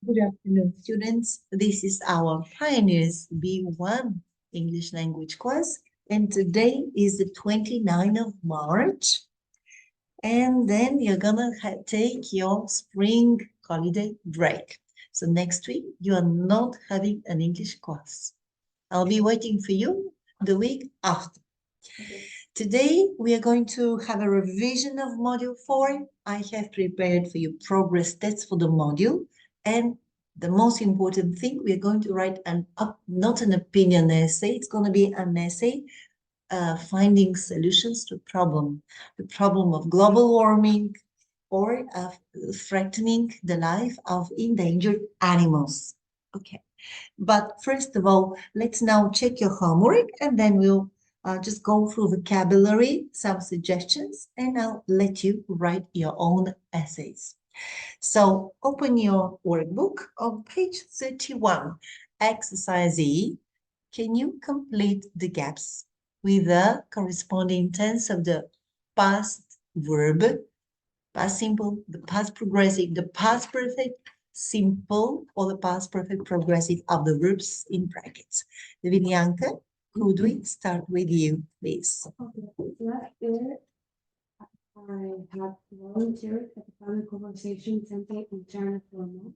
Good afternoon, students. This is our Pioneers B1 English language course, and today is the 29th of March. And then you're gonna take your spring holiday break. So next week, you are not having an English course. I'll be waiting for you the week after. Okay. Today, we are going to have a revision of Module 4. I have prepared for you progress tests for the module. And the most important thing, we are going to write not an opinion essay, it's going to be an essay finding solutions to the problem of global warming or of threatening the life of endangered animals. Okay. But first of all, let's now check your homework and then we'll just go through vocabulary, some suggestions, and I'll let you write your own essays. So open your workbook on page 31. Exercise E. Can you complete the gaps with the corresponding tense of the past verb, past simple, the past progressive, the past perfect, simple, or the past perfect progressive of the verbs in brackets? Vivianka, could we start with you, please? Okay. Last year, I had volunteered at the Family Conversation Center in China for a month.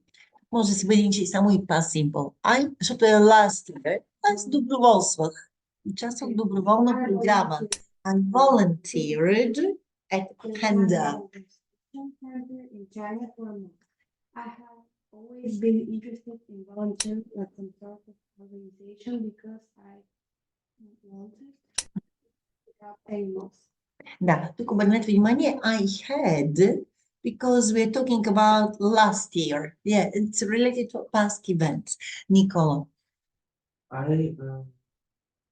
Може да си бъде само и past simple. Защото е last year, аз доброволствах. Участвах в доброволна програма. I volunteered at Panda. Center in China for a month. I have always been interested in volunteering at some sort of organization because I wanted to help animals. Да, тук обърнете внимание, I had, because we're talking about last year. Yeah, it's related to past events. Nicola. I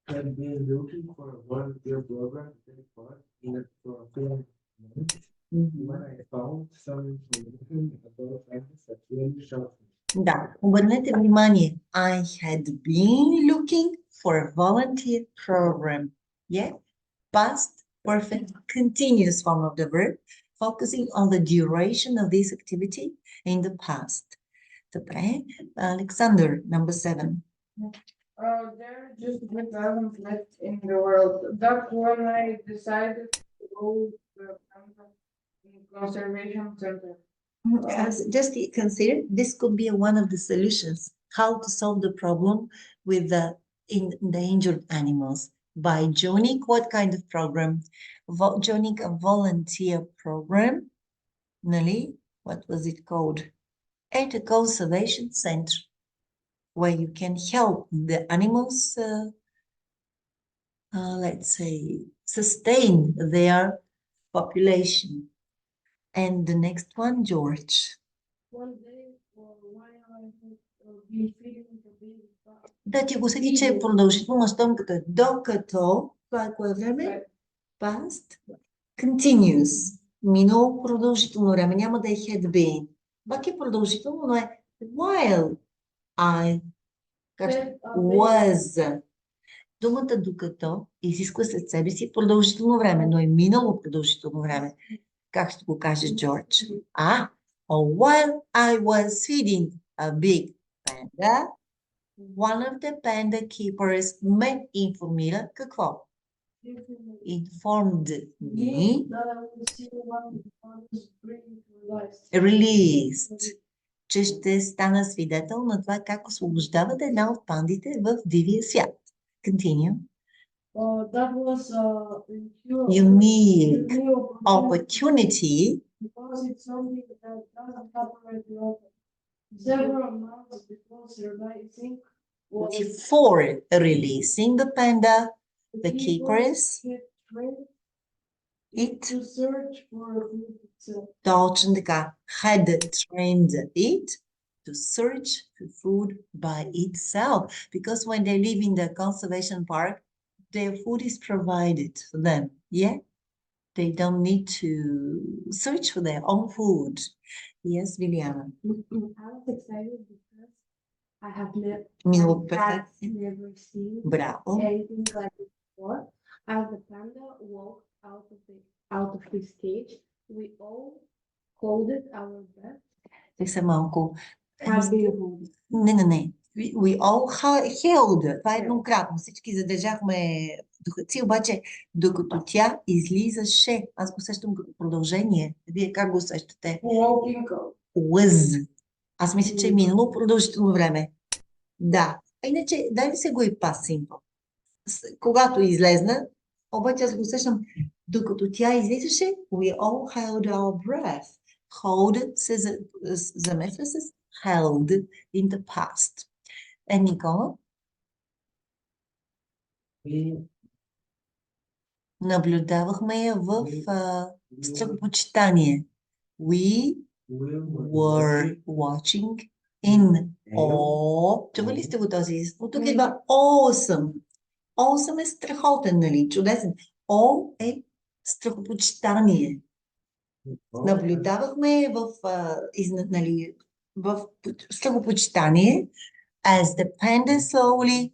have been looking for a volunteer program to take part in it for a few months. When I found some information about practice that really shocked me. Да, обърнете внимание, I had been looking for a volunteer program. Yeah, past perfect continuous form of the verb, focusing on the duration of this activity in the past. Добре, Alexander, number 7. There are just 3,000 left in the world. That's when I decided to go to the conservation center. Just consider this could be one of the solutions, how to solve the problem with the endangered animals by joining what kind of program? Joining a volunteer program, Nelly, what was it called? At a conservation center where you can help the animals, let's say, sustain their population. And the next one, George. One day, while I had been feeding the baby dog. Да ти го седи, че е продължително щомката. Докато, това е кое време? Past. Continuous. Минало продължително време. Няма да е had been. Пак е продължително, но е while I was. Думата докато изисква след себе си продължително време, но е минало продължително време. Как ще го кажеш, Джордж? While I was feeding a big panda, one of the panda keepers ме информира какво? Informed me. Released. Че ще стана свидетел на това как освобождават една от пандите в дивия свят. Continue. That was a unique opportunity. Because it's something that doesn't happen very often. Several months before releasing the panda, the keepers to search for food itself. Точно така. Had trained it to search for food by itself. Because when they live in the conservation park, their food is provided for them. Yeah? They don't need to search for their own food. Yes, Liliana. I was excited because I have never seen anything like it before. As the panda walked out of his cage, we all holded our breath. Малко. Have been holding. Не. We all held. Това е еднократно. Всички задържахме духът си, обаче докато тя излизаше, аз го усещам като продължение. Вие как го усещате? Walking out. Was. Аз мисля, че е минало продължително време. Да. А иначе, дай ми се го и past simple. Когато излезна, обаче аз го усещам, докато тя излизаше, we all held our breath. Hold се замесва с held in the past. Никола, We наблюдавахме я в строгопочитание. We were watching in awe. Чували сте го този израз? От тук идва awesome. Awesome е страхотен, нали? Чудесен. Awe е страхопочитание. Наблюдавахме в страхопочитание as the panda slowly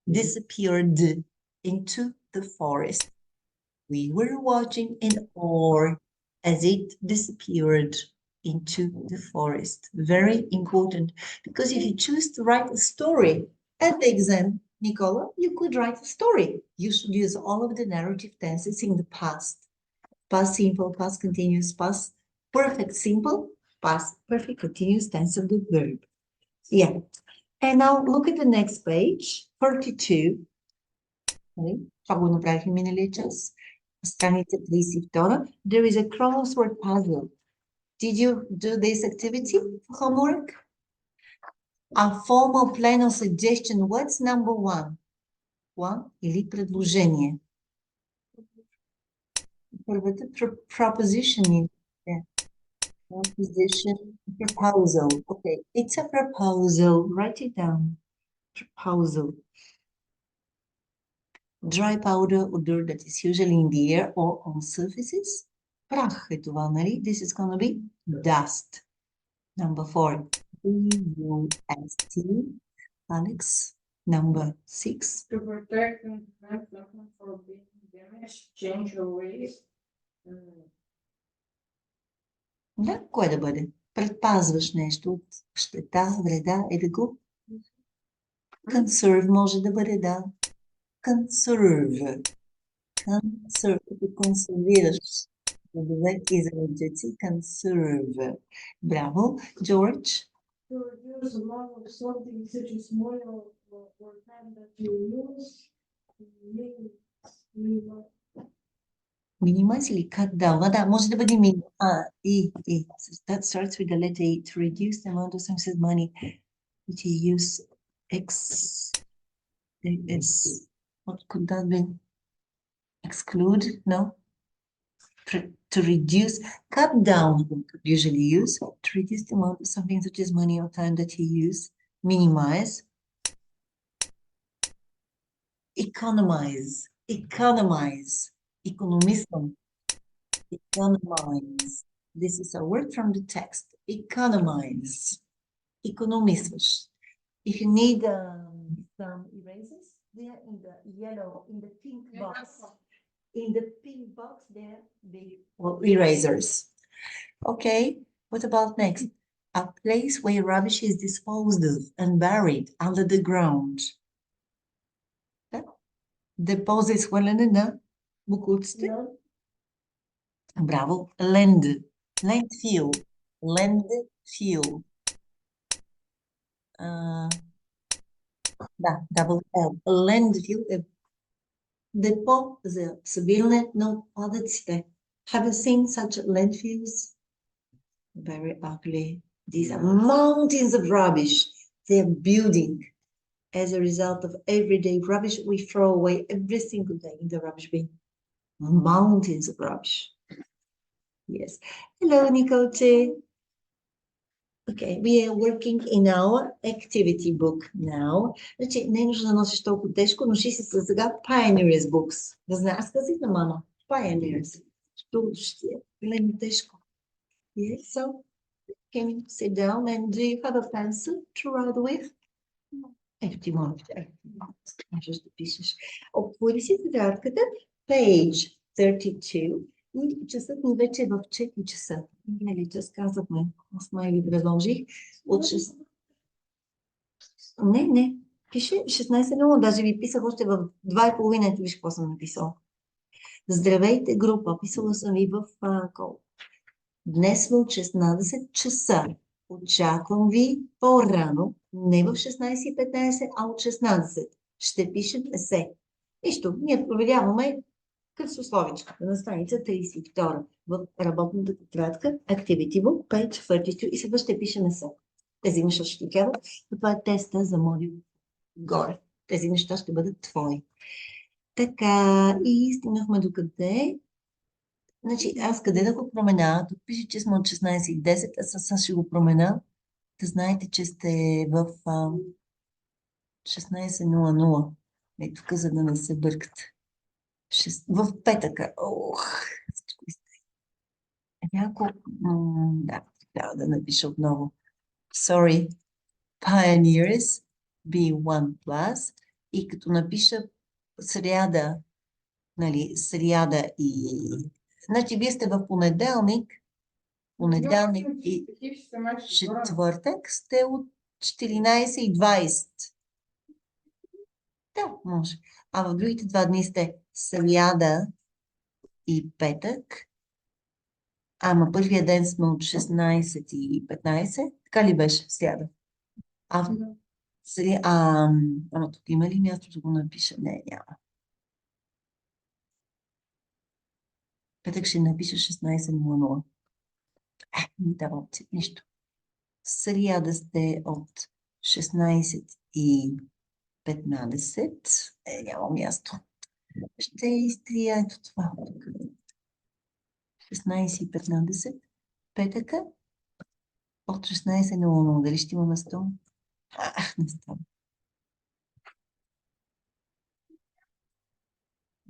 disappeared into the forest. We were watching in awe as it disappeared into the forest. Very important, because if you choose to write a story at the exam, Nicola, you could write a story. You should use all of the narrative tenses in the past. Past simple, past continuous, past perfect simple, past perfect continuous tense of the verb. Yeah. And now look at the next page, 42. Това го направихме миналия час. Страница 32. There is a crossword puzzle. Did you do this activity for homework? A formal plan or suggestion. What's number one? One или предложение? Първата proposition. Proposition, proposal. Okay, it's a proposal. Write it down. Proposal. Dry powder odor that is usually in the air or on surfaces. Прах е това, нали? This is going to be dust. Number 4. D-U-S-T. Alex. Number 6. To protect and prevent something from being damaged, change or waste. Да, кое да бъде? Предпазваш нещо от щета, вреда, е да го conserve може да бъде, да. Conserve. Conserve, като консервираш. Добре, изразици, conserve. Браво. George? To reduce the amount of something such as money or time that you use, Minimize или cut down. Да, може да бъде и. That starts with the letter E. To reduce the amount of something money that you use. What could that be? Exclude? No? To reduce, cut down, we could usually use. To reduce the amount of something such as money or time that you use. Minimize. Economize. Economism. Economize. This is a word from the text. Economize. Economizas. If you need some erasers, they are in the yellow, in the pink box. In the pink box, there they erasers. Okay, what about next? A place where rubbish is disposed of and buried under the ground. Депозит е сваляне на буклуците. Браво. Landfill. Да, double L. Landfill е депо за събиране на отпадъците. Have you seen such landfills? Very ugly. These are mountains of rubbish. They are building as a result of everyday rubbish we throw away every single day in the rubbish bin. Mountains of rubbish. Yes. Hello, Nicole. Okay, we are working in our activity book now. Значи, не е нужно да носиш толкова тежко, ноши си сега Pioneers books. Да знаеш, аз казах на мама. Pioneers. Ще е тежко. Yes, so can you sit down and do you have a pencil to write with? Ето ти можеш да пишеш. Отвори си тетрадката, page 32. И часът ми вече е в 4 часа. Минали час казахме, аз май ви предложих. Не. Пише 16:0. Даже ви писах още в 2:30. Ето виж какво съм написала. Здравейте, група. Писала съм ви в кол. Днес сме от 16 часа. Очаквам ви по-рано, не в 16:15, а от 16. Ще пишем есе. Нищо, ние проверяваме късословичката на страница 32 в работната тетрадка Activity Book, page 32 и сега ще пишем есе. Тези неща ще ти кажа. Това е теста за модул горе. Тези неща ще бъдат твои. Така, и стигнахме до къде? Значи, аз къде да го променя? Тук пише, че сме от 16:10, а сега ще го променя. Да знаете, че сте в 16:00. Е, тук, за да не се бъркате. В петъка. Ох, всичко изтре. Да, трябва да напиша отново. Sorry. Pioneers B1 plus. И като напиша сряда, нали, сряда и... Значи, вие сте в понеделник и четвъртък сте от 14:20. Да, може. А в другите 2 дни сте сряда и петък. Ама първия ден сме от 16:15. Така ли беше сряда? Ама тук има ли място да го напиша? Не, няма. Петък ще напиша 16:00. Не давам си нищо. Сряда сте от 16:15. Няма място. Ще изтрия ето това. 16:15. Петъка от 16:00. Дали ще има место? Не става.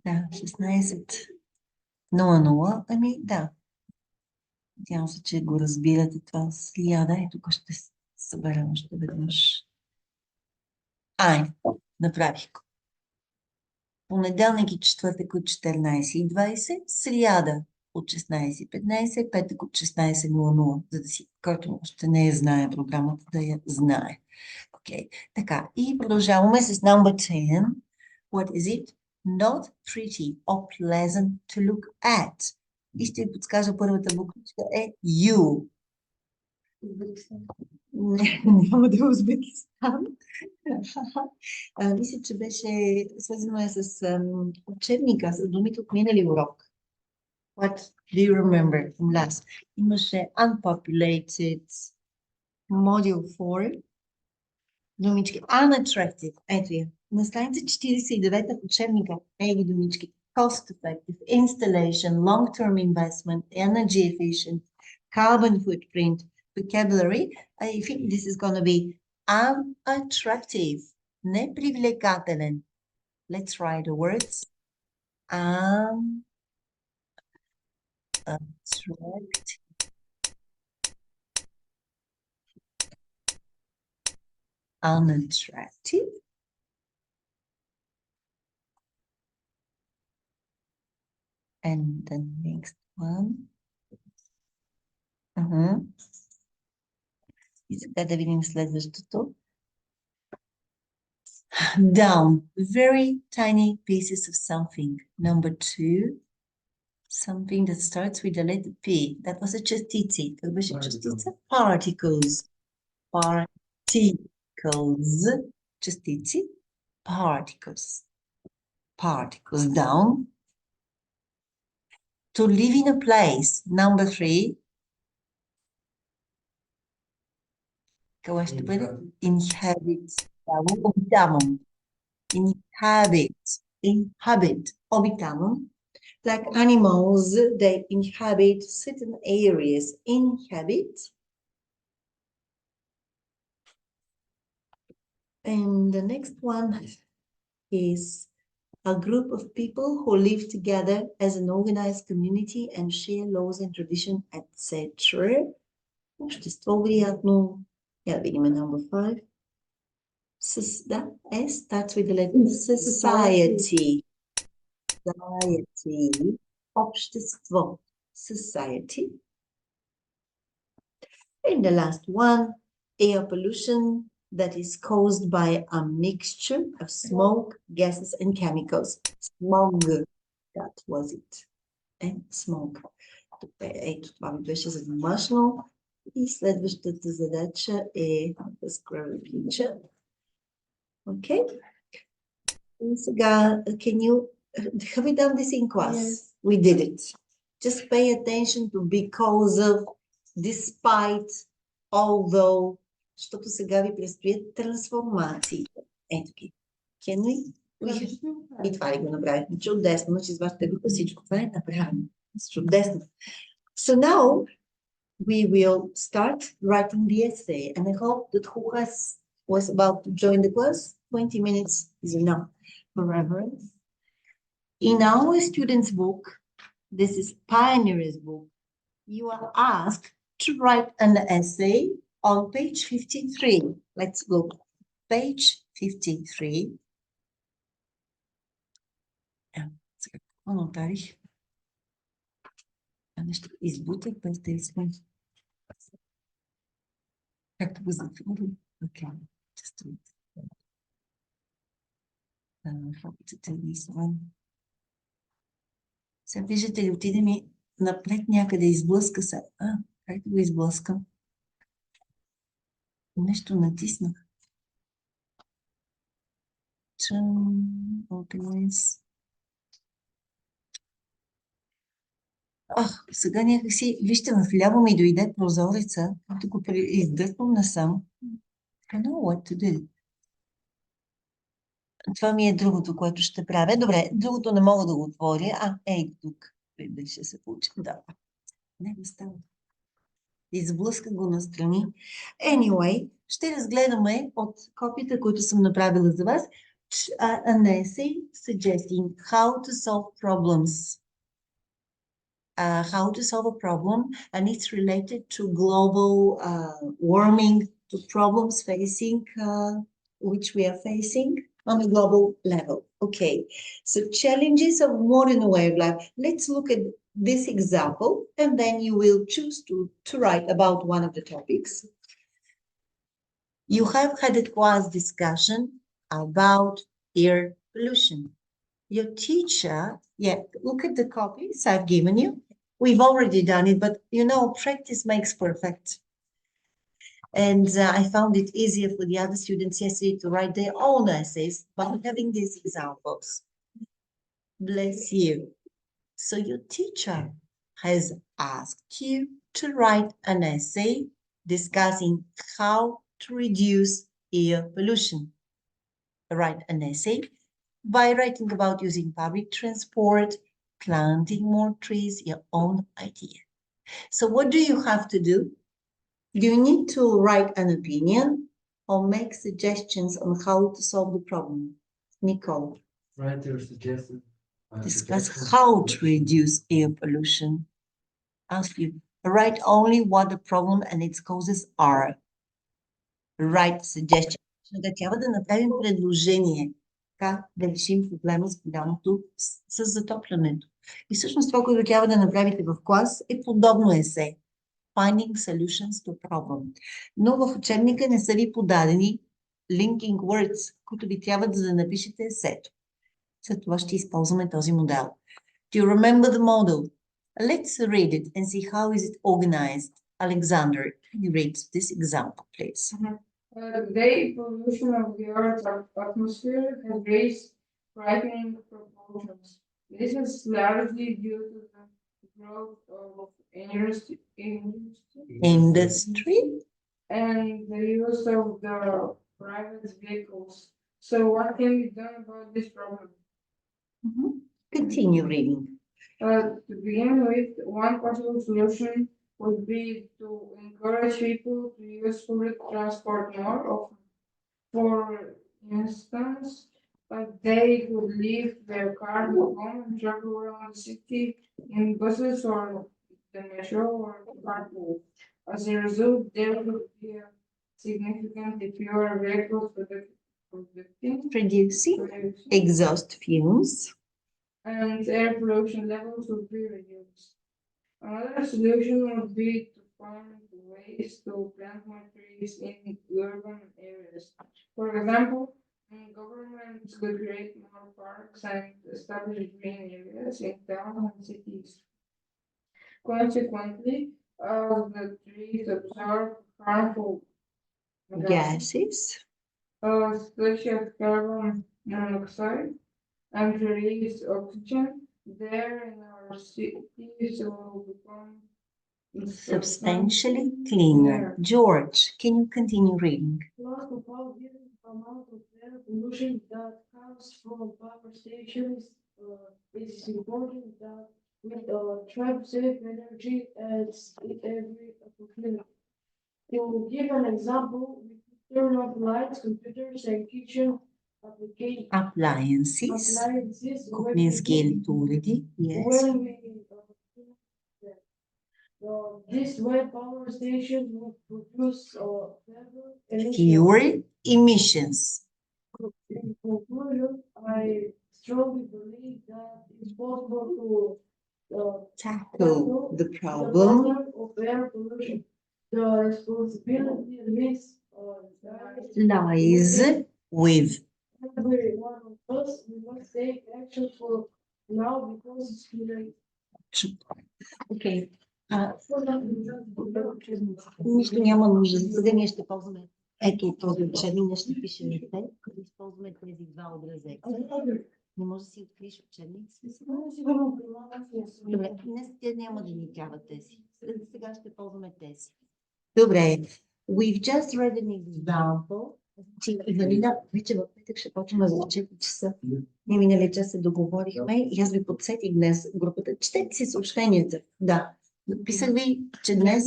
Да, 16:00. Ами, да. Надявам се, че го разбирате това сряда. И тук ще се съберем още веднъж. Направих го. Понеделник и четвъртък от 14:20, сряда от 16:15, петък от 16:00, за да си, който още не я знае програмата, да я знае. Окей. Така, и продължаваме с number 10. What is it? Not pretty or pleasant to look at. И ще ви подскажа първата буквичка е U. Няма да е Узбекистан. Мисля, че беше свързано с учебника, с думите от минали урок. What do you remember from last? Имаше unpopulated, module 4, думички unattractive. Ето я. На страница 49 в учебника ги думички. Cost effective, installation, long-term investment, energy efficient, carbon footprint, vocabulary. I think this is going to be unattractive. Непривлекателен. Let's write the words. Unattractive. Unattractive. And the next one. И сега да видим следващото. Down. Very tiny pieces of something. Number 2. Something that starts with the letter P. That was a частици. Как беше частица? Particles. Particles. Частици. Particles. Particles. Down. To live in a place. Number 3. Това ще бъде inhabit. Обитавам. Inhabit. Обитавам. Like animals, they inhabit certain areas. Inhabit. And the next one is a group of people who live together as an organized community and share laws and tradition, etc. Общество влиятно. Я да видим number 5. Starts with the letter society. Society. Общество. Society. And the last one, air pollution, that is caused by a mixture of smoke, gases, and chemicals. Smog, that was it. And smoke. Ето, това ми беше за домашно. И следващата задача е да scroll picture. Okay. И сега, can you, have we done this in class? Yes. We did it. Just pay attention to because of, despite, although, защото сега ви предстоят трансформации. Ето ги. Can we? И това ли го направихме? Чудесно, значи с вашата група всичко това е направено. Чудесно. So now we will start writing the essay, and I hope that who was about to join the class, 20 minutes is enough for reference. In our students' book, this is Pioneer's book, you are asked to write an essay on page 53. Let's look. Page 53. Сега, какво направих? Нещо избутах без да искам. Както го затворим. Okay, just do it. How to do this one. Сега виждате ли, отиде ми напред някъде, изблъска се. Как да го изблъскам? Нещо натиснах. Opens. Сега някакси, вижте, вляво ми дойде прозореца, като го издърпам насам. I know what to do. Това ми е другото, което ще правя. Добре, другото не мога да го отворя. Ей, тук. Дали ще се получи. Да. Не става. Изблъска го настрани. Anyway, ще разгледаме от копията, които съм направила за вас, an essay suggesting how to solve problems. How to solve a problem, and it's related to global warming, to problems facing, which we are facing on a global level. Okay, so challenges of modern way of life. Let's look at this example, and then you will choose to write about one of the topics. You have had a class discussion about air pollution. Your teacher, look at the copies I've given you. We've already done it, but you know, practice makes perfect. And I found it easier for the other students yesterday to write their own essays by having these examples. Bless you. So your teacher has asked you to write an essay discussing how to reduce air pollution. Write an essay by writing about using public transport, planting more trees, your own idea. So what do you have to do? You need to write an opinion or make suggestions on how to solve the problem. Nicole. Write your suggestion. Discuss how to reduce air pollution. Ask you, write only what the problem and its causes are. Write suggestions. Трябва да направим предложение как да решим проблема с голямото с затоплянето. И всъщност това, което трябва да направите в клас, е подобно есе. Finding solutions to problem. Но в учебника не са ви подадени linking words, които ви трябва да напишете есето. След това ще използваме този модел. Do you remember the model? Let's read it and see how is it organized. Alexander, can you read this example, please? Today, pollution of the Earth's atmosphere has raised frightening proportions. This is largely due to the growth of industry and the use of the private vehicles. So what can be done about this problem? Continue reading. To begin with, one possible solution would be to encourage people to use public transport more often. For instance, they could leave their car at home and travel around the city in buses or the metro or carpool. As a result, there would be a significantly fewer vehicles producing exhaust fumes, and air pollution levels would be reduced. Another solution would be to find ways to plant more trees in urban areas. example, governments could create more parks and establish green areas in towns and cities. Consequently, as the trees absorb harmful gases, Gases. such as carbon monoxide, and release oxygen, there in our cities will become Substantially cleaner. George, can you continue reading? Last of all, given the amount of air pollution that comes from power stations, it is important that we try to save energy at every opportunity. To give an example, we could turn off lights, computers, and kitchen Appliances. appliances Кухненски електроуреди. Yes. when we this way power stations would produce Fewer emissions. In conclusion, I strongly believe that it's possible to Tackle the the problem. problem of air pollution. The responsibility lies Lies with every one of us. We must take action for now because it's too late. Окей. Нищо няма нужда. Сега ние ще ползваме. Ето този учебник, ние ще пишем те, като използваме тези два образеца. Не може да си откриеш учебник. Добре, днес те няма да ни трябват тези. Сега ще ползваме тези. Добре. We've just read an example. Иванина, вече в петък ще почваме за 4 часа. Ние минали час се договорихме и аз ви подсетих днес в групата. Четете си съобщенията. Да. Написах ви, че днес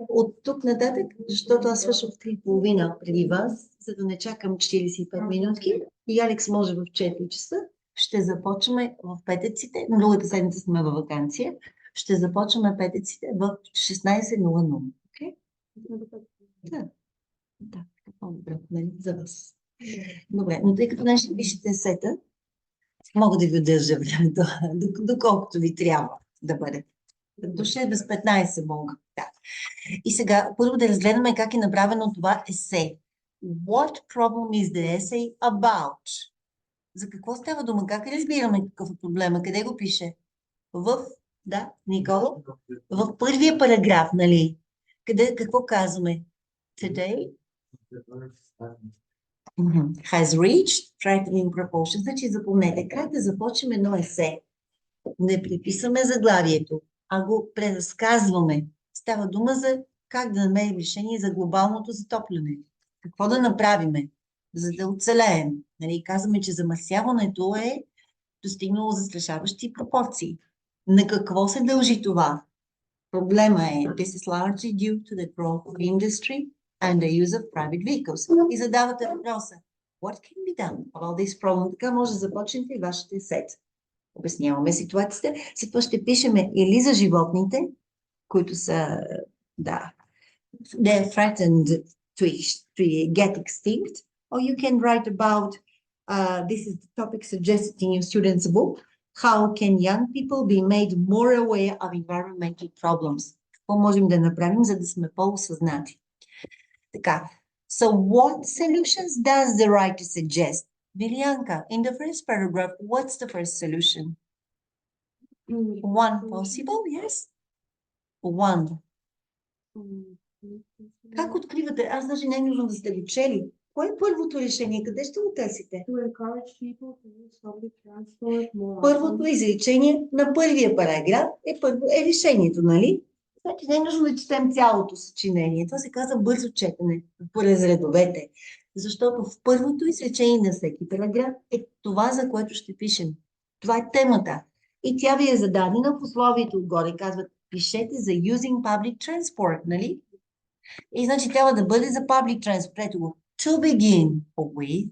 от тук нататък, защото аз свършвам в 3:30 преди вас, за да не чакам 45 минутки и Алекс може в 4 часа, ще започваме в петъците, другата седмица сме във вакансия, ще започваме петъците в 16:00. Окей? Да. Да, по-добре, нали, за вас. Добре, но тъй като днес ще пишете сета, мога да ви удържа времето, доколкото ви трябва да бъде. До 6 без 15 мога. Да. И сега първо да разгледаме как е направено това есе. What problem is the essay about? За какво става дума? Как разбираме какъв е проблема? Къде го пише? Да, Никола? В първия параграф, нали? Къде, какво казваме? Today has reached threatening proportions. Значи запомнете, как да започнем едно есе? Не приписваме заглавието, а го преразказваме. Става дума за как да намерим решение за глобалното затопляне. Какво да направиме, за да оцелеем? Нали, казваме, че замърсяването е достигнало застрашаващи пропорции. На какво се дължи това? Проблема е, this is largely due to the growth of industry and the use of private vehicles. И задавате въпроса, what can be done about this problem? Така може да започнете и вашите сет. Обясняваме ситуацията. След това ще пишеме или за животните, които са, да, they're threatened to get extinct, or you can write about, this is the topic suggested in your student's book, how can young people be made more aware of environmental problems? Какво можем да направим, за да сме по-осъзнати? Така, so what solutions does the writer suggest? Vilianka, in the first paragraph, what's the first solution? One possible, yes? One. Как откривате? Аз даже не е нужно да сте го чели. Кое е първото решение? Къде ще го търсите? Първото изречение на първия параграф е решението, нали? Значи не е нужно да четем цялото съчинение. Това се казва бързо четене през редовете. Защото в първото изречение на всеки параграф е това, за което ще пишем. Това е темата. И тя ви е зададена в условието отгоре. Казват, пишете за using public transport, нали? И значи трябва да бъде за public transport. Ето го. To begin with,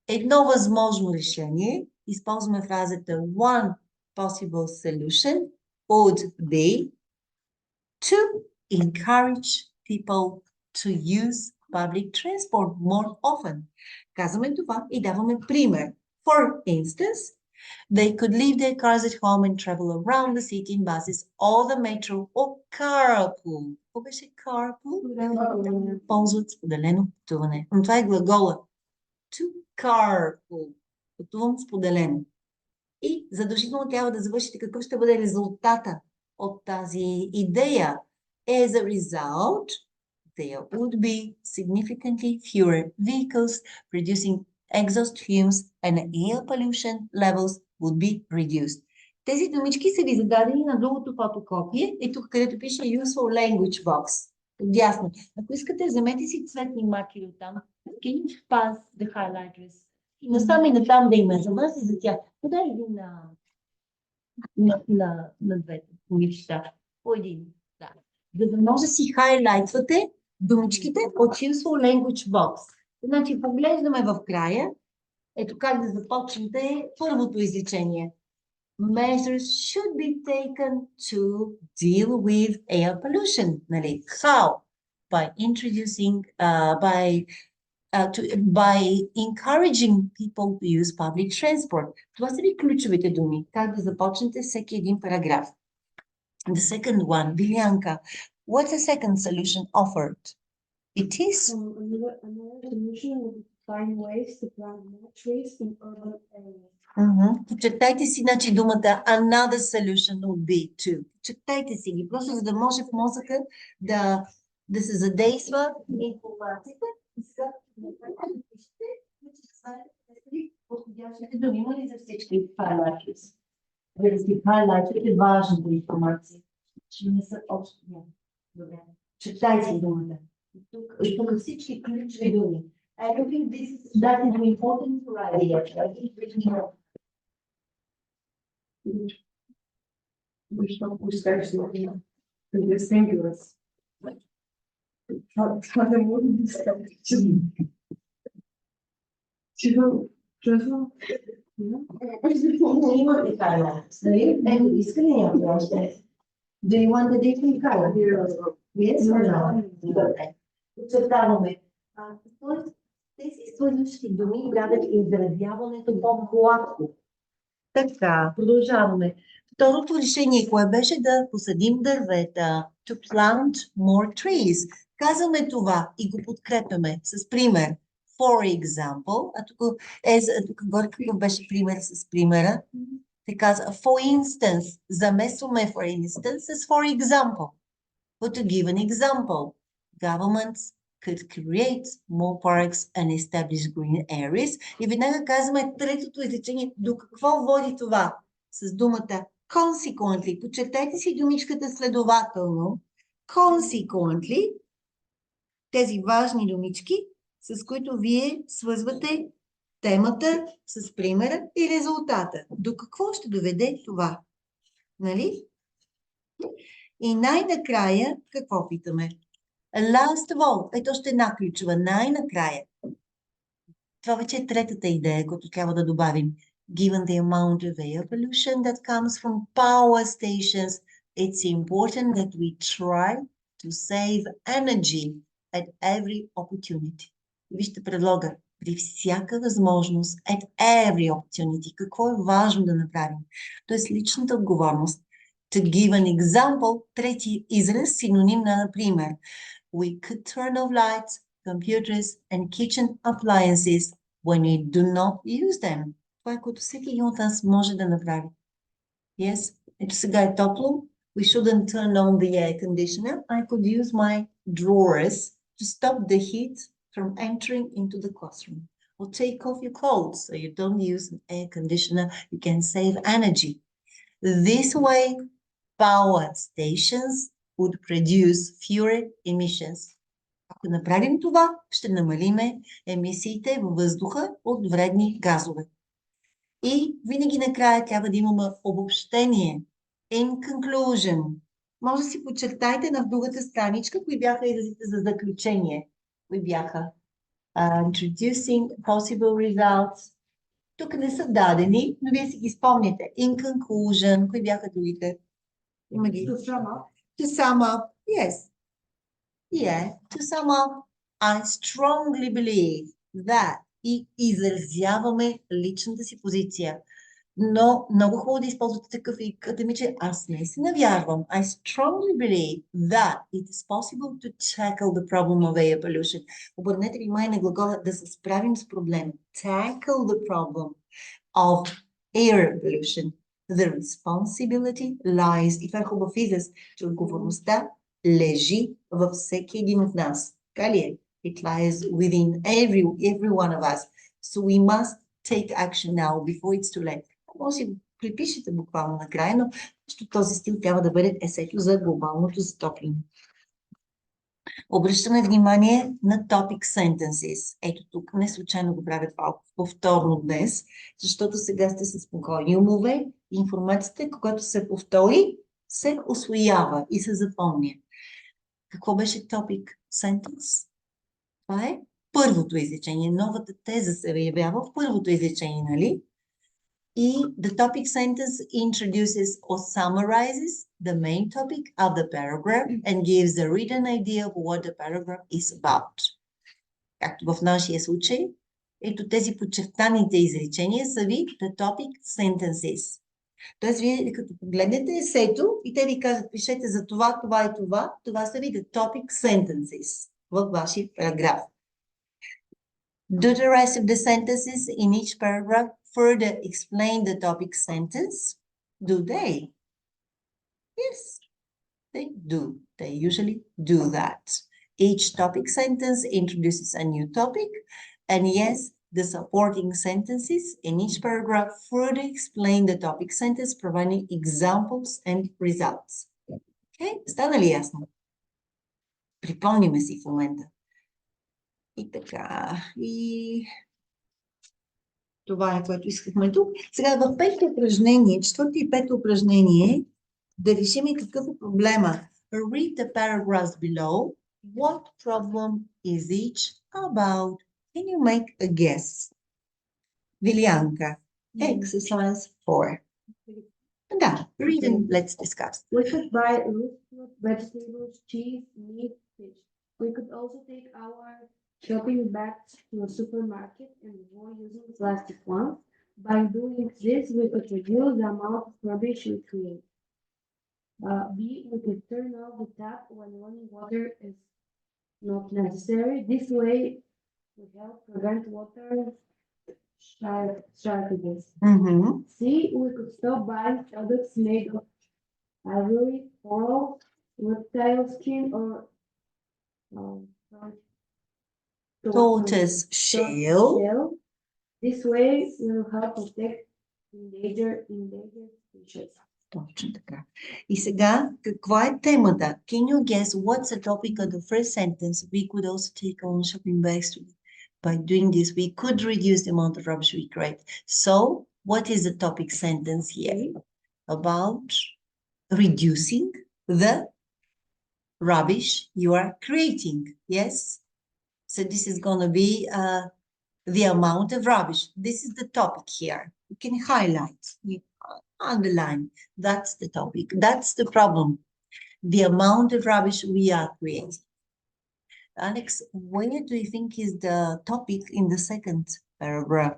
едно възможно решение, използваме фразата one possible solution would be to encourage people to use public transport more often. Казваме това и даваме пример. For instance, they could leave their cars at home and travel around the city in buses or the metro or carpool. Какво беше carpool? Ползват споделено пътуване. Но това е глагола. to carpool. Пътувам споделено. И задължително трябва да завършите какъв ще бъде резултата от тази идея. As a result, there would be significantly fewer vehicles producing exhaust fumes and air pollution levels would be reduced. Тези думички са ви зададени на другото фотокопие и тук, където пише Useful Language Box. Дясно. Ако искате, вземете си цветни маркери оттам. Can you pass the highlighters? И насам и натам да има за вас и за тях. Подай ги на двете неща. По един. Да. За да може да си хайлайтвате думичките от Useful Language Box. Значи, поглеждаме в края. Ето как да започнете първото изречение. Measures should be taken to deal with air pollution. Нали? How? By introducing, by encouraging people to use public transport. Това са ви ключовите думи. Как да започнете всеки един параграф. The second one, Билянка. What's the second solution offered? It is Another solution would be to find ways to plant more trees in urban areas. Почертайте си, значи думата another solution would be to. Почертайте си ги, просто за да може в мозъка да се задейства информацията. И сега пишете, подходящите думи. Има ли за всички highlighters? Да си highlighters важната информация. Че не са общо. Добре. Чертайте си думата. И тук всички ключови думи. I don't think that is important to write here. Защо пускаш да снимкиваш? Това не може да стане. Честно? Има ли highlights? Нали? Ето, иска ли някой още? Do you want a different color? Yes or no? Добре. Очертаваме. Тоест, тези свързващи думи правят изразяването по-гладко. Така, продължаваме. Второто решение, кое беше да посадим дървета, to plant more trees. Казваме това и го подкрепяме с пример. For example, а тук горе какъв беше пример с примера? Те казва, for instance, замесваме for instance с for example. But to give an example, governments could create more parks and establish green areas. И веднага казваме третото изречение. До какво води това? С думата consequently. Почертайте си думичката следователно. Consequently, тези важни думички, с които вие свързвате темата с примера и резултата. До какво ще доведе това? Нали? И най-накрая, какво питаме? Last of all, ето още една ключова, най-накрая. Това вече е третата идея, която трябва да добавим. Given the amount of air pollution that comes from power stations, it's important that we try to save energy at every opportunity. Вижте предлога. При всяка възможност, at every opportunity. Какво е важно да направим? Тоест личната отговорност. To give an example, трети израз, синоним на, например, we could turn off lights, computers and kitchen appliances when we do not use them. Това е което всеки един от нас може да направи. Yes, ето сега е топло. We shouldn't turn on the air conditioner. I could use my drawers to stop the heat from entering into the classroom. Or take off your clothes so you don't use an air conditioner. You can save energy. This way, power stations would produce fewer emissions. Ако направим това, ще намалиме емисиите във въздуха от вредни газове. И винаги накрая трябва да имаме обобщение. In conclusion. Може да си подчертайте на другата страничка, кои бяха изразите за заключение. Кои бяха introducing possible results. Тук не са дадени, но вие си ги спомняте. In conclusion. Кои бяха другите? Има ги. To sum up, To sum up. Yes. Yeah. To sum up, I strongly believe that и изразяваме личната си позиция. Но много хубаво да използвате такъв и академичен. Аз наистина вярвам. I strongly believe that it is possible to tackle the problem of air pollution. Обърнете внимание на глагола да се справим с проблема. Tackle the problem of air pollution. The responsibility lies, и това е хубав израз, че отговорността лежи във всеки един от нас. Така ли е? It lies within every one of us. So we must take action now before it's too late. Може да си го припишете буквално накрая, но този стил трябва да бъде есето за глобалното затопляне. Обръщаме внимание на topic sentences. Ето тук не случайно го правя това повторно днес, защото сега сте с спокойни умове. Информацията, когато се повтори, се усвоява и се запомня. Какво беше topic sentence? Това е първото изречение. Новата теза се явява в първото изречение, нали? И the topic sentence introduces or summarizes the main topic of the paragraph and gives the reader an idea of what the paragraph is about. Както в нашия случай, ето тези подчертаните изречения са ви the topic sentences. Тоест, вие като погледнете есето и те ви казват, пишете за това, това и това, това са ви the topic sentences в вашия параграф. Do the rest of the sentences in each paragraph further explain the topic sentence? Do they? Yes, they do. They usually do that. Each topic sentence introduces a new topic, and yes, the supporting sentences in each paragraph further explain the topic sentence, providing examples and results. Okay? Стана ли ясно? Припомниме си в момента. И така, и това е, което искахме тук. Сега в пето упражнение, четвърто и пето упражнение, да решим и какъв е проблема. Read the paragraphs below. What problem is each about? Can you make a guess? Вилианка, exercise 4. Да, read and let's discuss. We could buy root fruit, vegetables, cheese, meat, fish. We could also take our shopping bags to a supermarket and avoid using plastic ones. By doing this, we could reduce the amount of rubbish we create. B, we could turn off the tap when running water is not necessary. This way, we help prevent water shortages. C, we could stop buying products made of ivory, coral, reptile skin, or Tortoise shell. This way, we will help protect endangered species. Точно така. И сега, каква е темата? Can you guess what's the topic of the first sentence? We could also take on shopping bags to by doing this, we could reduce the amount of rubbish we create. So, what is the topic sentence here? About reducing the rubbish you are creating. Yes? So, this is going to be the amount of rubbish. This is the topic here. You can highlight, you underline. That's the topic. That's the problem. The amount of rubbish we are creating. Alex, where do you think is the topic in the second paragraph?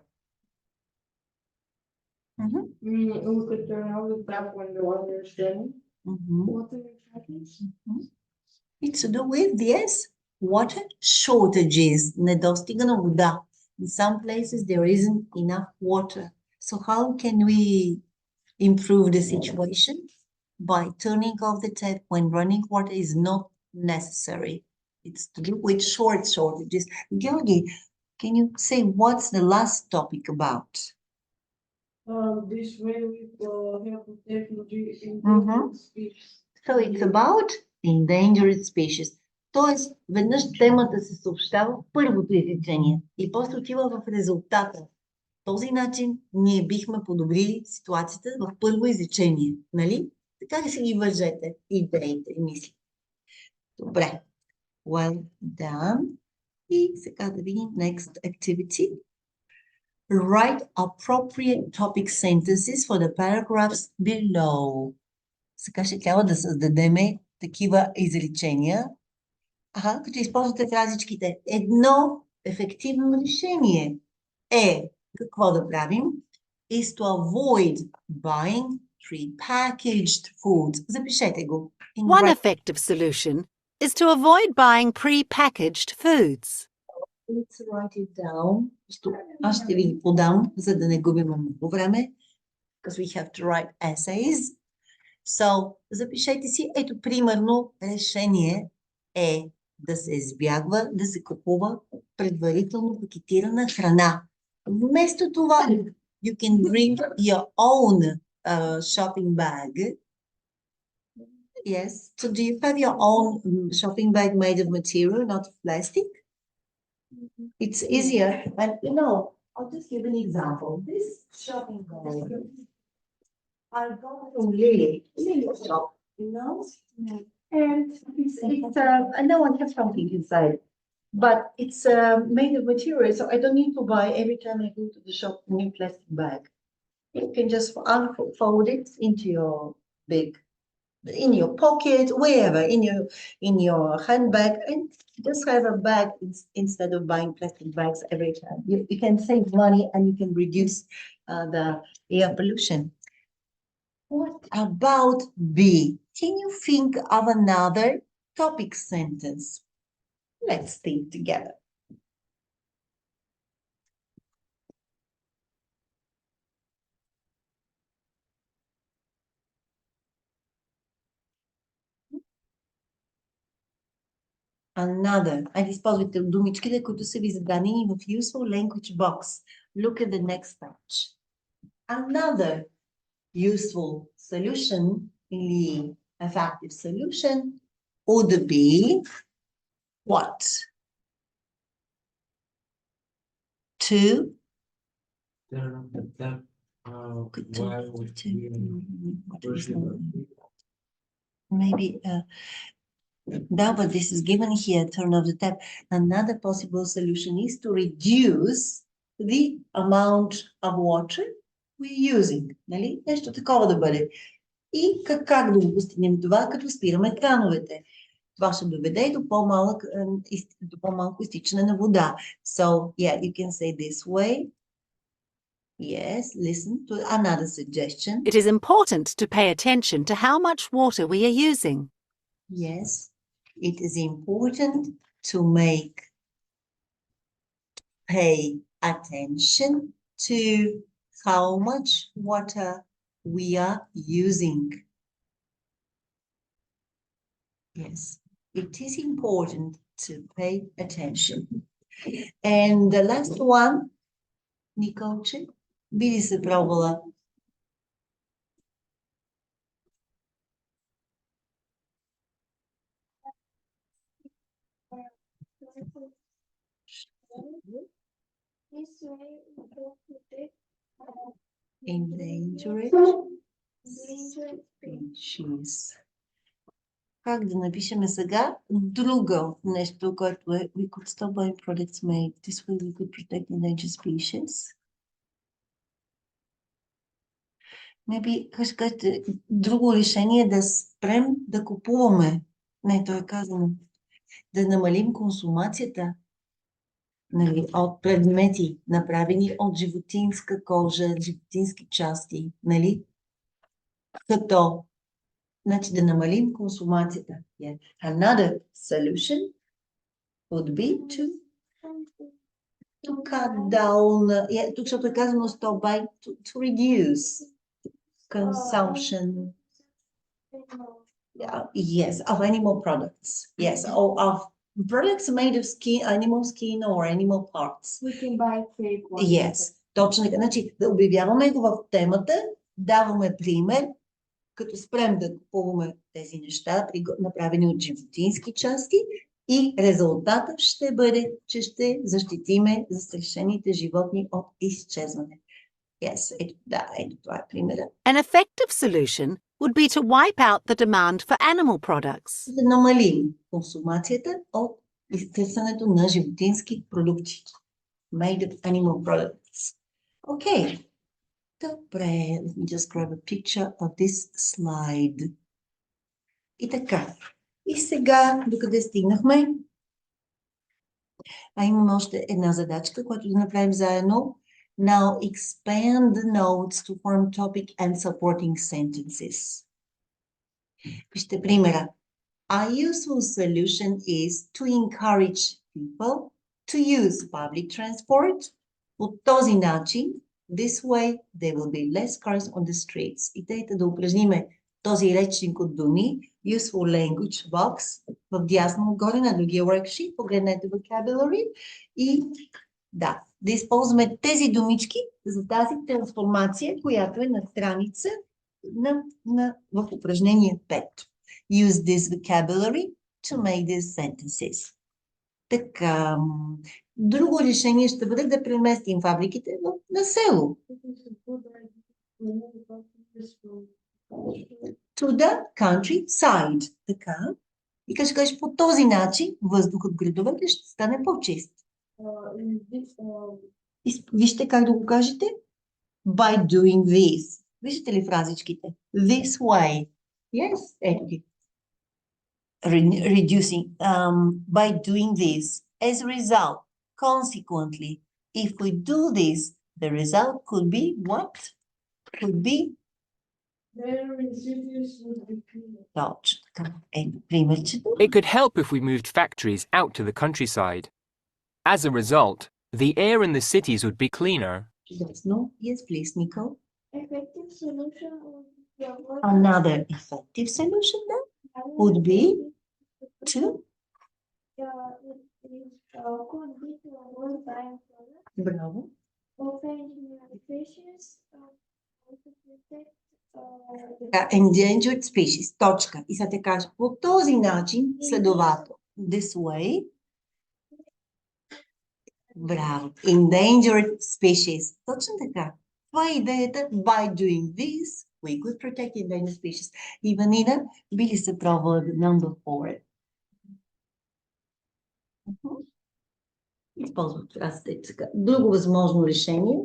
We could turn off the tap when the water is running. Water shortages. It's to do with, yes, water shortages. Недостига на вода. In some places there isn't enough water. So how can we improve the situation? By turning off the tap when running water is not necessary. It's to do with shortages. Georgi, can you say what's the last topic about? This way we help protect endangered species. So it's about endangered species. Тоест, веднъж темата се съобщава в първото изречение и после отива в резултата. Този начин ние бихме подобрили ситуацията в първо изречение. Нали? Така ли си ги вържете идеите и мисли? Добре. Well done. И сега да видим next activity. Write appropriate topic sentences for the paragraphs below. Сега ще трябва да създадем такива изречения. Като използвате фразичките. Едно ефективно решение е какво да правим? is to avoid buying prepackaged foods. Запишете го. One effective solution is to avoid buying pre-packaged foods. Let's write it down. Аз ще ви ги подам, за да не губим много време, because we have to write essays. So, запишете си, ето примерно решение е да се избягва, да се купува предварително пакетирана храна. Вместо това, you can bring your own shopping bag. Yes. So do you have your own shopping bag made of material, not of plastic? It's easier. And I'll just give an example. This shopping bag, I got it from Lily shop, and I know I have something inside, but it's made of material, so I don't need to buy every time I go to the shop a new plastic bag. You can just unfold it into your bag, in your pocket, wherever, in your handbag, and just have a bag instead of buying plastic bags every time. You can save money and you can reduce the air pollution. What about B? Can you think of another topic sentence? Let's think together. Another. Използвайте думичките, които са ви зададени в useful language box. Look at the next page. Another useful solution, или effective solution, would be what? To Turn on the tap while we maybe now, but this is given here, turn off the tap. Another possible solution is to reduce the amount of water we're using. Нали? Нещо такова да бъде. И как да го постигнем това, като спираме крановете? Това ще доведе до по-малко изтичане на вода. So, yeah, you can say this way. Yes, listen to another suggestion. It is important to pay attention to how much water we are using. Yes, it is important to pay attention to how much water we are using. Yes, it is important to pay attention. And the last one, Николче, би ли се пробвала? Endangered species. Как да напишем сега? Друго нещо, което е we could stop buying products made. This way we could protect endangered species. Maybe, кажете, друго решение е да спрем да купуваме. Не, то е казано. Да намалим консумацията, нали, от предмети, направени от животинска кожа, животински части, нали? Като, значи да намалим консумацията. Yeah. Another solution would be to cut down, тук защото е казано stop by, to reduce consumption. Yes, of animal products. Yes, or of products made of animal skin or animal parts. We can buy fake ones. Yes, точно така. Значи, да обявяваме го в темата, даваме пример, като спрем да купуваме тези неща, направени от животински части, и резултатът ще бъде, че ще защитиме застрашените животни от изчезване. Yes, ето това е примера. An effective solution would be to wipe out the demand for animal products. Да намалим консумацията от изтърсването на животински продукти. Made of animal products. Okay. Добре, let me just grab a picture of this slide. И така. И сега, докъде стигнахме? Имаме още една задачка, която да направим заедно. Now expand the notes to form topic and supporting sentences. Вижте примера. A useful solution is to encourage people to use public transport. По този начин, this way, there will be less cars on the streets. Идеята да упражниме този речник от думи, useful language box, в дясно отгоре на другия worksheet, погледнете vocabulary и да използваме тези думички за тази трансформация, която е на страница в упражнение 5. Use this vocabulary to make these sentences. Така, друго решение ще бъде да преместим фабриките на село. To the countryside. Така. И като кажеш по този начин, въздухът в градовете ще стане по-чист. Вижте как да го кажете. By doing this. Виждате ли фразичките? This way. Yes, ето ги. Reducing, by doing this. As a result, consequently, if we do this, the result could be what? Could be точно така. Ето примерчето. It could help if we moved factories out to the countryside. As a result, the air in the cities would be cleaner. Чудесно. Yes, please, Nicole. Effective solution would be avoid Another effective solution then would be to could be to avoid buying products Bravo. of engineered fishes, to protect Endangered species. Точка. И сега те кажа по този начин, следовато. This way. Браво. Endangered species. Точно така. Това е идеята. By doing this, we could protect endangered species. Иванина, би ли се пробвала number 4? Използвах фразата така. Друго възможно решение.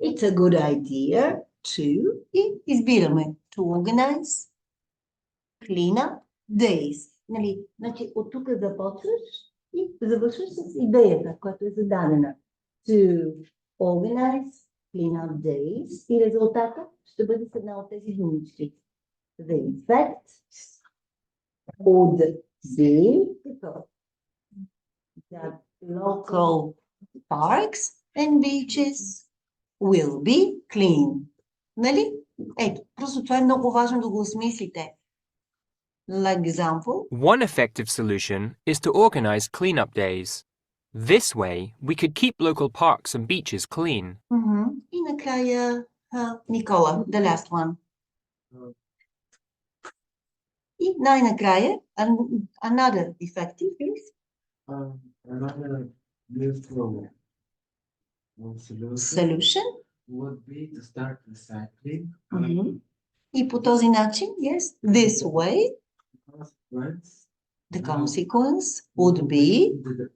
It's a good idea to и избираме to organize clean up days. Нали, значи от тук започваш и завършваш с идеята, която е зададена. To organize clean up days и резултата ще бъде с една от тези думички. The effect would be that local parks and beaches will be clean. Нали? Ето, просто това е много важно да го осмислите. Like example. One effective solution is to organize cleanup days. This way, we could keep local parks and beaches clean. И накрая, Никола, the last one. И най-накрая, another effective is Another useful solution. would be to start recycling. И по този naчин, yes, this way, Consequence the consequence would be,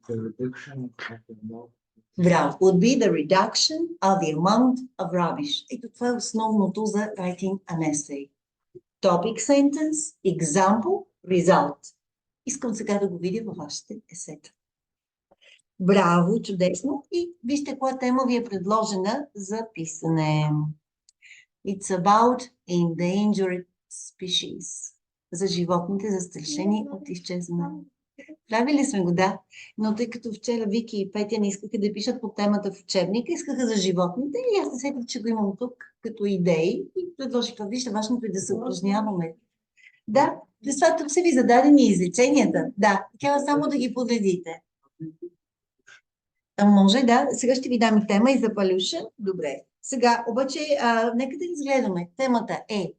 the reduction of the amount. Браво, would be the reduction of the amount of rubbish. Ето това е основното за writing an essay. Topic sentence, example, result. Искам сега да го видя във вашите есета. Браво, чудесно. И вижте коя тема ви е предложена за писане. It's about endangered species. За животните застрашени от изчезване. Правили сме го, да. Но тъй като вчера Вики и Петя не искаха да пишат по темата в учебника, искаха за животните и аз се сетих, че го имам тук като идеи и предложих, вижте, важното е да се упражняваме. Да, това тук са ви зададени изреченията. Да, трябва само да ги подредите. Може, да. Сега ще ви дам и тема и за полюшен. Добре. Сега, обаче, нека да изгледаме. Темата е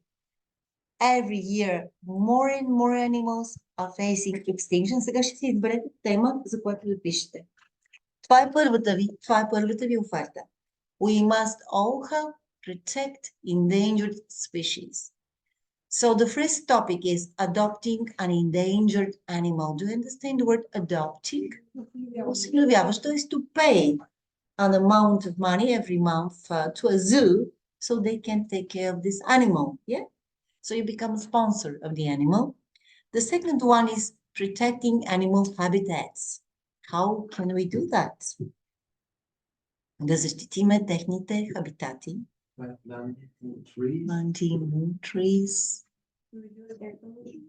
Every year, more and more animals are facing extinction. Сега ще си изберете тема, за която да пишете. Това е първата ви оферта. We must all help protect endangered species. So the first topic is adopting an endangered animal. Do you understand the word adopting? Осиновяваш, т.е. to pay an amount of money every month to a zoo so they can take care of this animal. Yeah? So you become a sponsor of the animal. The second one is protecting animal habitats. How can we do that? да защитиме техните хабитати, like planting trees, planting more trees. reduce air pollution.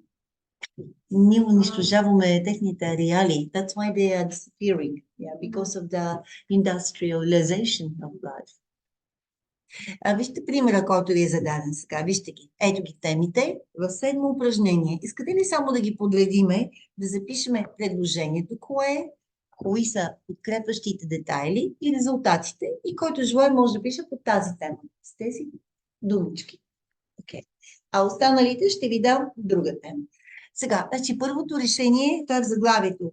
Ние унищожаваме техните ареали. That's why they are disappearing. Yeah, because of the industrialization of life. Вижте примера, който ви е зададен сега. Вижте ги. Ето ги темите в 7 упражнение. Искате ли само да ги подредиме, да запишеме предложението, кои са подкрепващите детайли и резултатите, и който желае може да пише под тази тема, с тези думички. Okay. А останалите ще ви дам друга тема. Сега, значи първото решение, това е в заглавието,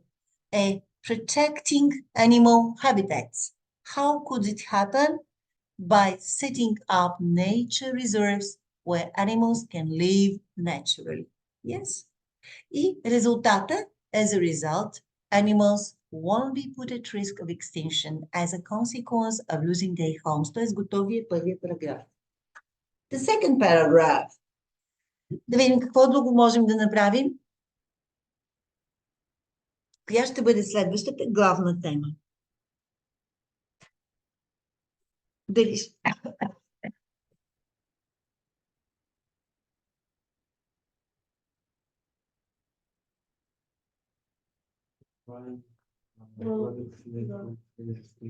е Protecting Animal Habitats. How could it happen? By setting up nature reserves where animals can live naturally. Yes? И резултата, as a result, animals won't be put at risk of extinction as a consequence of losing their homes. Тоест готови е първият параграф. The second paragraph. Да видим какво друго можем да направим. Коя ще бъде следващата главна тема? Дали fine,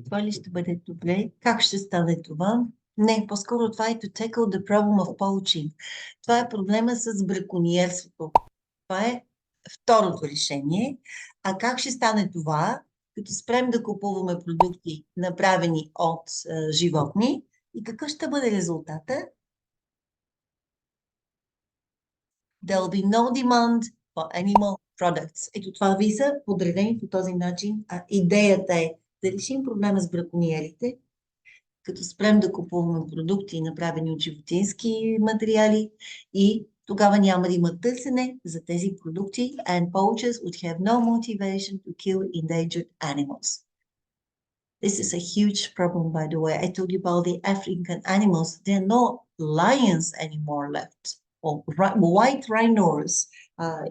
това ли ще бъде добре? Как ще стане това? Не, по-скоро това е to tackle the problem of poaching. Това е проблема с бракониерството. Това е второто решение. А как ще стане това? Като спрем да купуваме продукти, направени от животни, и какъв ще бъде резултата? There'll be no demand for animal products. Ето това ви са подредени по този начин. А идеята е да решим проблема с бракониерите, като спрем да купуваме продукти, направени от животински материали, и тогава няма да има търсене за тези продукти, and poachers would have no motivation to kill endangered animals. This is a huge problem, by the way. I told you about the African animals. There are no lions anymore left, or white rhinos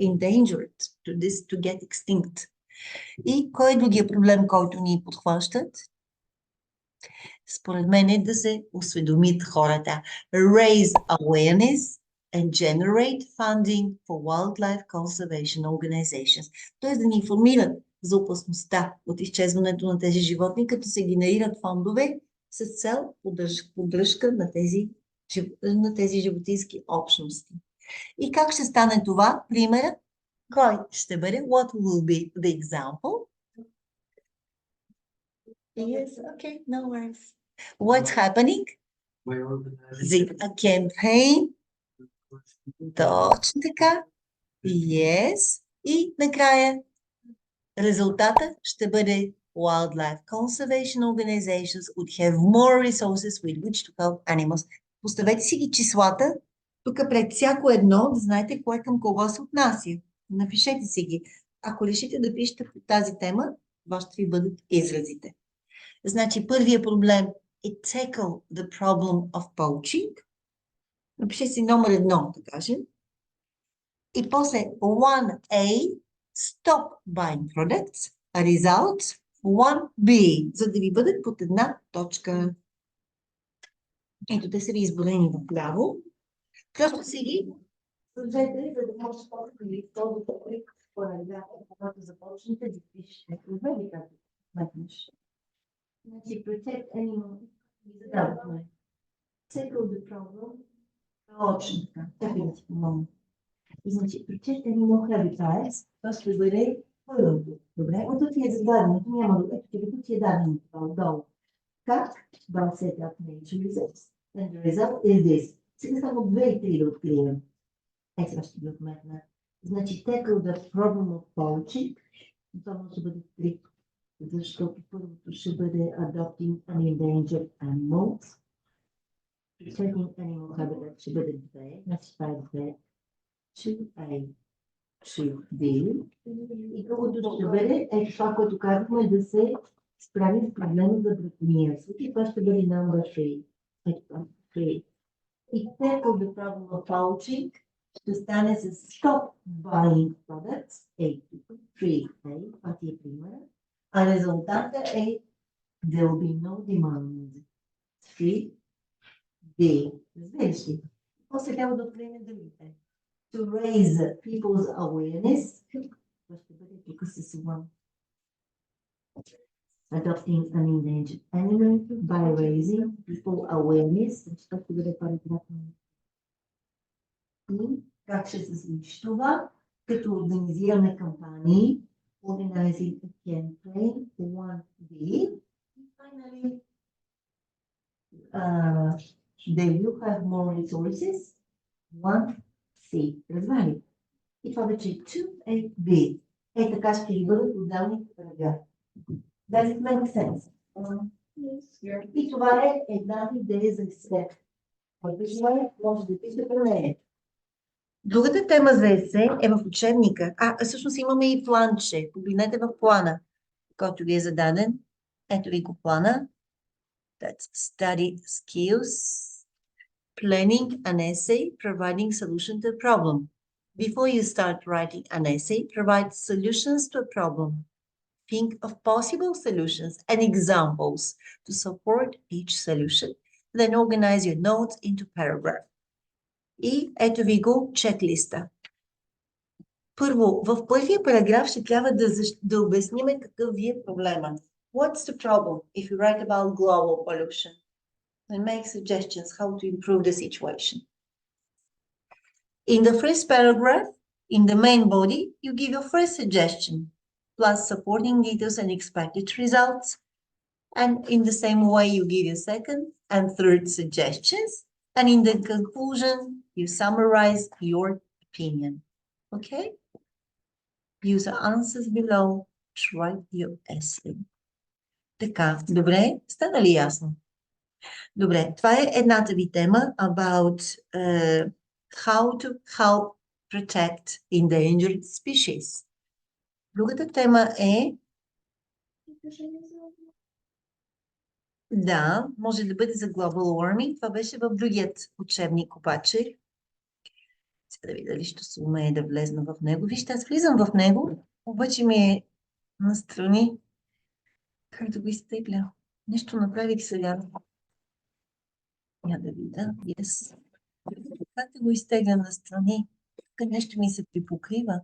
endangered to get extinct. И кой е другия проблем, който ни подхващат? Според мен е да се осведомят хората. Raise awareness and generate funding for wildlife conservation organizations. Т.е. да ни информират за опасността от изчезването на тези животни, като се генерират фондове с цел поддръжка на тези животински общности. И как ще стане това? Примера, кой ще бъде? What will be the example? Yes, okay, no worries. What's happening? by The organizing a campaign. Точно така. Yes. И накрая резултата ще бъде Wildlife Conservation Organizations would have more resources with which to help animals. Поставете си ги числата, тук пред всяко едно, да знаете кое към кого се отнася. Напишете си ги. Ако решите да пишете по тази тема, това ще ви бъдат изразите. Значи първият проблем е tackle the problem of poaching. Напишете си номер 1, да кажем. И после 1A, stop buying products, result 1B, за да ви бъдат под една точка. Ето, те са ви изборени в ляво. Просто си ги сложете, за да може да ви този параграф, когато започнете да пишете. Разбери как сметнеш. Значи, protect animal. Задаваме. Tackle the problem. Точно така. Така да ти помогна. Значи, protect animal habitats, това ще бъде първото. Добре, ето ти е зададено, няма да ето ти е дадено това отдолу. Как? By set up nature reserves. And the result is this. Сега само 2 и 3 да открием. Сега ще ги отметна. Значи, tackle the problem of poaching. Това може да бъде 3. Защото първото ще бъде adopting an endangered animals. Protecting animal habitat ще бъде 2. Значи, това е 2. 2A, 2B. И другото ще бъде това, което казахме, да се справи с проблема за бракониерството. И това ще бъде number 3. Ето това, 3. И tackle the problem of poaching ще стане с stop buying products. 3A, това ти е пример. А резултата е There will be no demand. 3. D. Разбираш ли? После трябва да открием другите. To raise people's awareness. Това ще бъде тук с one. Adopting an endangered animal by raising people awareness. Това ще бъде параграф. И как ще се случи това? Като организираме кампании, organizing a campaign, 1B, и finally, they will have more resources, 1C. Разбрали? И това вече е 2AB. Е, така ще ли бъдат отделните параграфи. Does it make sense? Yes. И това е една идея за есе. Който желая, може да пише по нея. Другата тема за есе е в учебника. Всъщност имаме и планче. Погледнете в плана, който ви е зададен. Ето ви го плана. That's study skills, planning an essay, providing solution to a problem. Before you start writing an essay, provide solutions to a problem. Think of possible solutions and examples to support each solution. Then organize your notes into paragraphs. И ето ви го чеклиста. Първо, в първия параграф ще трябва да обясниме какъв ви е проблема. What's the problem if you write about global pollution? And make suggestions how to improve the situation. In the first paragraph, in the main body, you give your first suggestion, plus supporting details and expected results. And in the same way, you give your second and third suggestions. And in the conclusion, you summarize your opinion. Okay? Use the answers below to write your essay. Така, добре, стана ли ясно? Добре, това е едната ви тема about how to help protect endangered species. Другата тема е да, може да бъде за global warming. Това беше в другият учебник обаче. Сега да видя дали ще се умее да влезна в него. Вижте, аз влизам в него, обаче ми е настрани. Как да го изтегля? Нещо направих сега. Я да видя. Yes. Как да го изтегля настрани? Тук нещо ми се припокрива.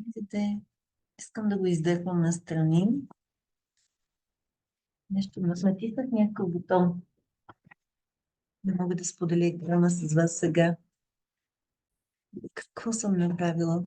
Видите, искам да го издърпам настрани. Нещо натиснах някакъв бутон. Не мога да споделя екрана с вас сега. Какво съм направила?